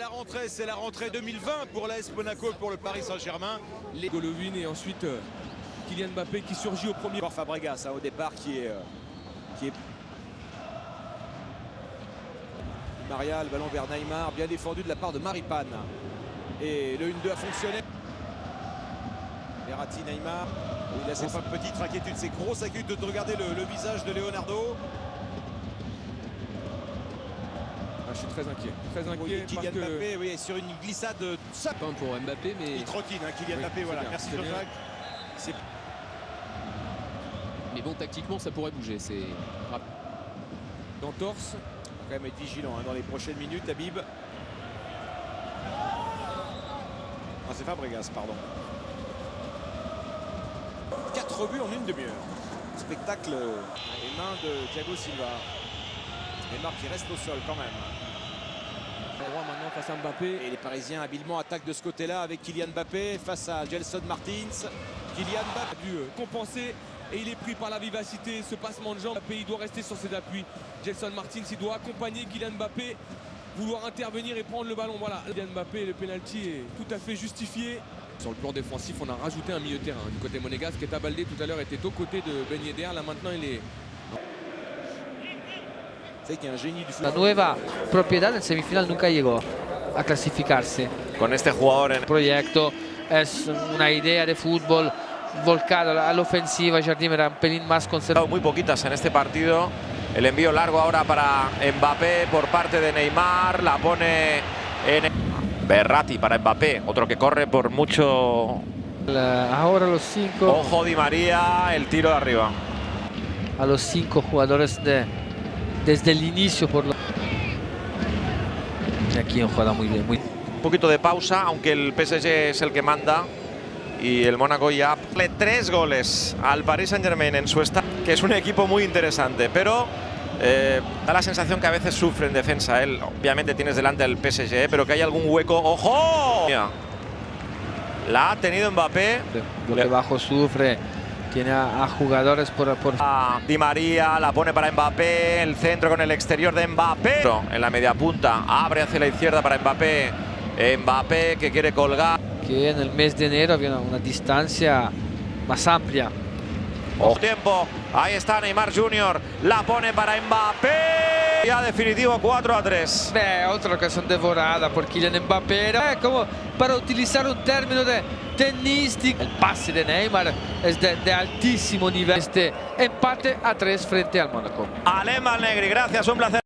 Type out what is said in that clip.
La rentrée, c'est la rentrée 2020 pour l'AS Monaco et pour le Paris Saint-Germain. Golovin et ensuite Kylian Mbappé qui surgit au premier. Fabregas au départ qui est Maria, le ballon vers Neymar, bien défendu de la part de Maripane. Et le 1-2 a fonctionné. Verratti, Neymar. Il a ses petites inquiétudes, ses grosses inquiétudes de regarder le visage de Leonardo. Je suis très inquiet. Oui, Kylian Mbappé, oui, sur une glissade. Pas pour Mbappé, mais il trottine, hein, Kylian Mbappé, voilà. Merci Jacques. Mais bon, tactiquement, ça pourrait bouger. C'est d'entorse. Il faut quand même être vigilant hein, dans les prochaines minutes, Habib. Ah, c'est Fabregas, pardon. 4 buts en une demi-heure. Spectacle les mains de Thiago Silva. Neymar qui reste au sol quand même. Maintenant face à Mbappé. Et les Parisiens habilement attaquent de ce côté-là avec Kylian Mbappé face à Gelson Martins. Kylian Mbappé a dû compenser et il est pris par la vivacité, ce passement de jambes. Mbappé, il doit rester sur ses appuis. Gelson Martins, il doit accompagner Kylian Mbappé, vouloir intervenir et prendre le ballon. Voilà, Kylian Mbappé, le pénalty est tout à fait justifié. Sur le plan défensif, on a rajouté un milieu de terrain. Du côté monégasque, Keita Baldé tout à l'heure était aux côtés de Ben Yedder. Là maintenant, il est... C'est qu'il y a un génie du foot. La nueva propiedad en semifinal nunca llegó a clasificarse. Con este jugador en el proyecto es una idea de fútbol volcada a la ofensiva. Jardim era un pelín más conservador. Muy poquitas en este partido. El envío largo ahora para Mbappé por parte de Neymar. La pone en Verratti para Mbappé. Otro que corre por mucho. Ahora los 5. Ojo Di María, el tiro de arriba. A los 5 jugadores desde el inicio por lo... Aquí han jugado muy bien. Un poquito de pausa, aunque el PSG es el que manda. Y el Mónaco ya 3 goles al Paris Saint-Germain en su estadio, que es un equipo muy interesante, pero da la sensación que a veces sufre en defensa. Él, obviamente tienes delante al PSG, pero que hay algún hueco. ¡Ojo! La ha tenido Mbappé. Lo que bajo sufre. Tiene a jugadores por... Di María, la pone para Mbappé, el centro con el exterior de Mbappé. En la media punta, abre hacia la izquierda para Mbappé. Mbappé que quiere colgar. Que en el mes de enero había una distancia más amplia. Ojo tiempo, ahí está Neymar Jr. La pone para Mbappé. Ya definitivo 4-3. Otra ocasión devorada por Kylian Mbappé. Como para utilizar un término tenístico. El pase de Neymar es de altísimo nivel. Este empate a 3 frente al Mónaco. Alem Alnegri, gracias, un placer.